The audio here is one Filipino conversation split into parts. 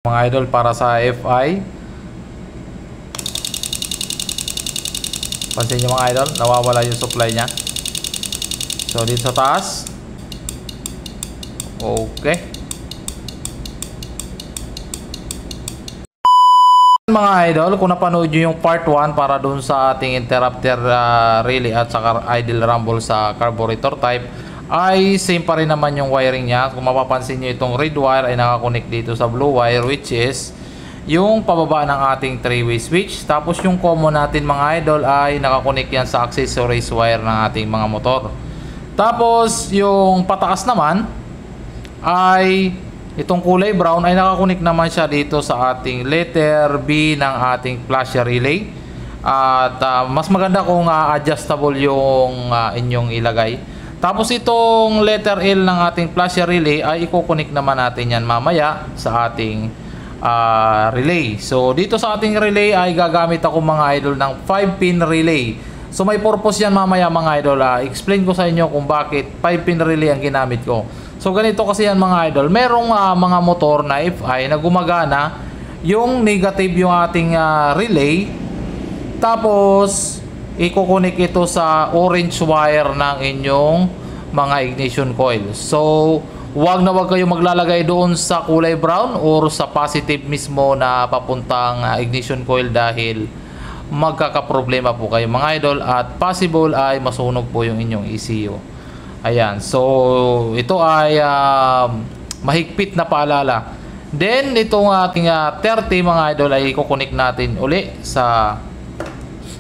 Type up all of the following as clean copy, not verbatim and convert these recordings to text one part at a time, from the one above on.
Mga idol, para sa FI, pansin nyo mga idol, nawawala yung supply nya. So dito sa taas, okay. Mga idol, kung napanood nyo yung part 1 para dun sa ating interrupter relay at saka idle rumble sa carburetor type, ay same pa rin naman yung wiring nya. Kung mapapansin nyo, itong red wire ay nakakonect dito sa blue wire, which is yung pababa ng ating 3-way switch. Tapos yung common natin mga idol ay nakakonect yan sa accessories wire ng ating mga motor. Tapos yung pataas naman ay itong kulay brown ay nakakonect naman siya dito sa ating letter B ng ating flasher relay. At mas maganda kung adjustable yung inyong ilagay. Tapos itong letter L ng ating flasher relay ay i-connect naman natin yan mamaya sa ating relay. So dito sa ating relay ay gagamit ako mga idol ng 5-pin relay. So may purpose yan mamaya mga idol. Explain ko sa inyo kung bakit 5-pin relay ang ginamit ko. So ganito kasi yan mga idol. Merong mga motor na FI na gumagana yung negative yung ating relay. Tapos i-connect ito sa orange wire ng inyong mga ignition coil. So wag na wag kayo maglalagay doon sa kulay brown or sa positive mismo na papuntang ignition coil dahil magkakaproblema po kayo mga idol at possible ay masunog po yung inyong ECU. Ayan, so ito ay mahigpit na paalala. Then itong ating 30 mga idol ay i-connect natin uli sa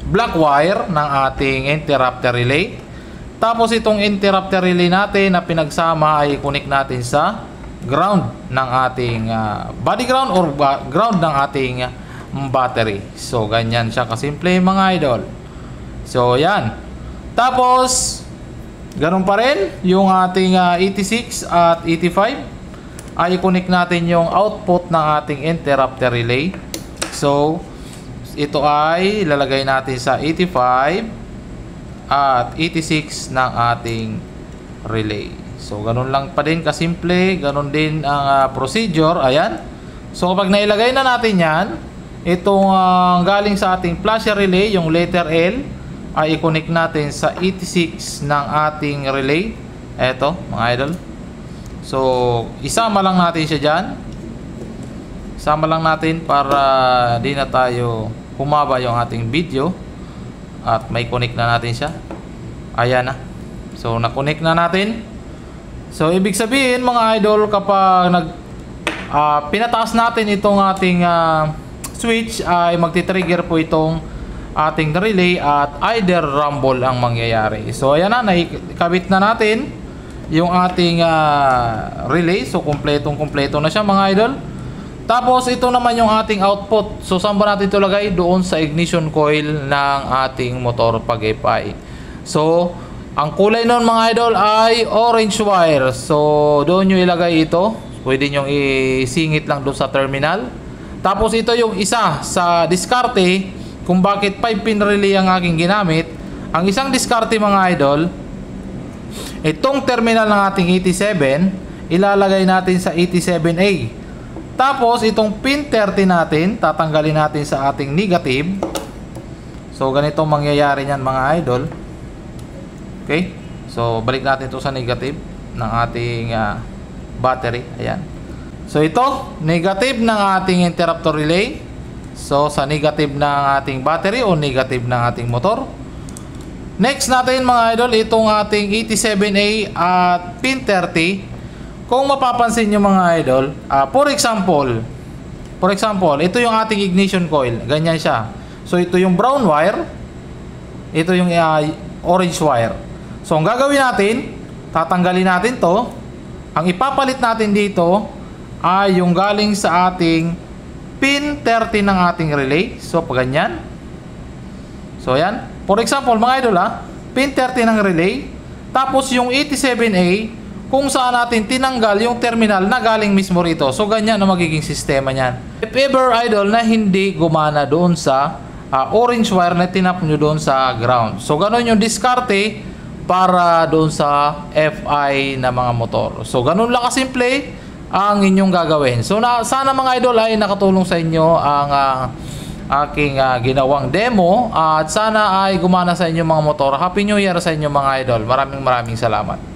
black wire ng ating interrupter relay. Tapos itong interrupter relay natin na pinagsama ay i-connect natin sa ground ng ating body ground or ground ng ating battery. So ganyan siya kasimple mga idol. So yan. Tapos ganun pa rin yung ating 86 at 85 ay i-connect natin yung output ng ating interrupter relay. So ito ay ilalagay natin sa 85 at 86 ng ating relay. So ganun lang pa din kasimple, ganun din ang procedure. Ayan. So kapag nailagay na natin yan, itong galing sa ating flasher relay, yung letter L, ay i-connect natin sa 86 ng ating relay. Eto mga idol. So isama lang natin siya dyan. Isama lang natin para di na tayo humaba yung ating video. At may connect na natin siya. Ayan na. So na-connect na natin. So ibig sabihin mga idol, kapag pinataas natin itong ating switch ay magti-trigger po itong ating relay at either rumble ang mangyayari. So ayan na, nakabit na natin yung ating relay. So kompletong-kompleto na siya mga idol. Tapos ito naman yung ating output. So saan ba natin ito lagay? Doon sa ignition coil ng ating motor pag FI. So ang kulay nun mga idol ay orange wire. So doon nyo ilagay ito. Pwede nyo isingit lang doon sa terminal. Tapos ito yung isa sa diskarte kung bakit 5-pin relay ang aking ginamit. Ang isang diskarte mga idol, itong terminal ng ating 87 ilalagay natin sa 87A. Tapos itong pin 30 natin tatanggalin natin sa ating negative. So ganito mangyayari niyan mga idol. Okay? So balik natin ito sa negative ng ating battery. Ayan. So ito, negative ng ating interrupter relay. So sa negative ng ating battery o negative ng ating motor. Next natin mga idol, itong ating 87A at pin 30. Kung mapapansin nyo mga idol, for example, ito yung ating ignition coil. Ganyan siya. So ito yung brown wire. Ito yung orange wire. So ang gagawin natin, tatanggalin natin to. Ang ipapalit natin dito ay yung galing sa ating pin 30 ng ating relay. So pag ganyan. So yan. For example mga idol pin 30 ng relay. Tapos yung 87A kung saan natin tinanggal yung terminal na galing mismo rito. So ganyan na magiging sistema niyan. If ever idol na hindi gumana doon sa orange wire na tinap nyo doon sa ground. So ganun yung diskarte para doon sa FI na mga motor. So ganun lang kasimple. ang inyong gagawin. So sana mga idol ay nakatulong sa inyo ang aking ginawang demo at sana ay gumana sa inyong mga motor. Happy New Year sa inyo mga idol. Maraming salamat.